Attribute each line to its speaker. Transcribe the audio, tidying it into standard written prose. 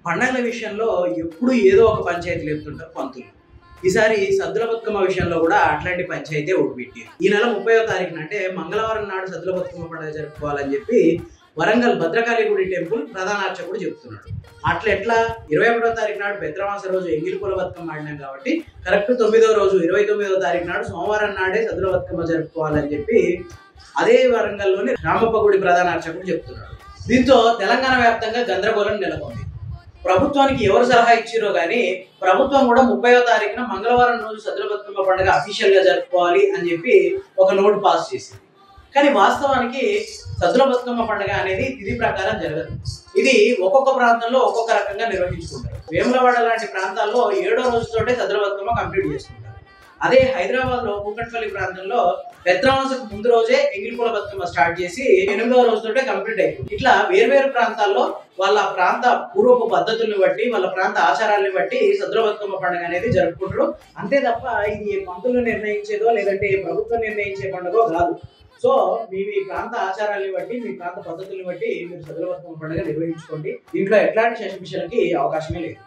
Speaker 1: పండగల విషయంలో ఎప్పుడు ఏదో ఒక పంచాయతీ లేపుతుంటారు పంతులు. ఈసారి సద్దుల బతుకమ్మ విషయంలో కూడా అట్లాంటి పంచాయతీ ఒకటి పెట్టారు. ఈ నెల 30వ తారీఖున అంటే మంగళవారం నాడు సద్దుల బతుకమ్మ పండుగ జరుపుకోవాలని చెప్పి వరంగల్ భద్రకాళి గుడి టెంపుల్ ప్రధాన అర్చకుడు చెప్తున్నాడు. అట్లా ఎట్లా 21వ తారీఖు నాడు పెద్రమాస రోజు ఎంగిలిపూల బతుకమ్మ ఆడినాం కాబట్టి కరెక్ట్ 9వ రోజు 29వ తారీఖు నాడు సోమవారం నాడే సద్దుల బతుకమ్మ జరుపుకోవాలని చెప్పి అదే వరంగల్లోని రామప్ప గుడి ప్రధాన అర్చకుడు చెప్తున్నాడు. దీంతో తెలంగాణ వ్యాప్తంగా గందరగోళం నెలకొంది. ప్రభుత్వానికి ఎవరు సలహా ఇచ్చిరో కానీ ప్రభుత్వం కూడా 30వ తారీఖున మంగళవారం రోజు సద్దుల బతుకమ్మ పండుగ అఫీషియల్ గా జరుపుకోవాలి అని చెప్పి ఒక నోటు పాస్ చేసింది. కానీ వాస్తవానికి సద్దుల బతుకమ్మ పండుగ అనేది తిథి ప్రకారం జరగదు. ఇది ఒక్కొక్క ప్రాంతంలో ఒక్కొక్క రకంగా నిర్వహించుకుంటారు. వేములవాడ లాంటి ప్రాంతాల్లో 7వ రోజుతోటే సద్దుల బతుకమ్మ కంప్లీట్ చేసుకుంటారు. అదే హైదరాబాద్ లో కూకట్పల్లి ప్రాంతంలో పెద్రమాసకు ముందు రోజే ఎంగిలిపూల బతుకమ్మ స్టార్ట్ చేసి 8వ రోజుతోటే కంప్లీట్ అయిపోయింది. ఇట్లా వేర్వేరు ప్రాంతాల్లో వాళ్ళ ప్రాంత పూర్వపు పద్ధతుల్ని బట్టి వాళ్ళ ప్రాంత ఆచారాలను బట్టి సద్దుల బతుకమ్మ పండుగ అనేది జరుపుకుంటారు. అంతే తప్ప ఇది పంతులు నిర్ణయించేదో లేదంటే ప్రభుత్వం నిర్ణయించే పండుగ కాదు. సో మీ ప్రాంత ఆచారాన్ని బట్టి మీ ప్రాంత పద్ధతుల్ని బట్టి మీరు సద్దుల బతుకమ్మ పండుగ నిర్వహించుకోండి. దీంట్లో ఎట్లాంటి శశిమిషలకి అవకాశమే లేదు.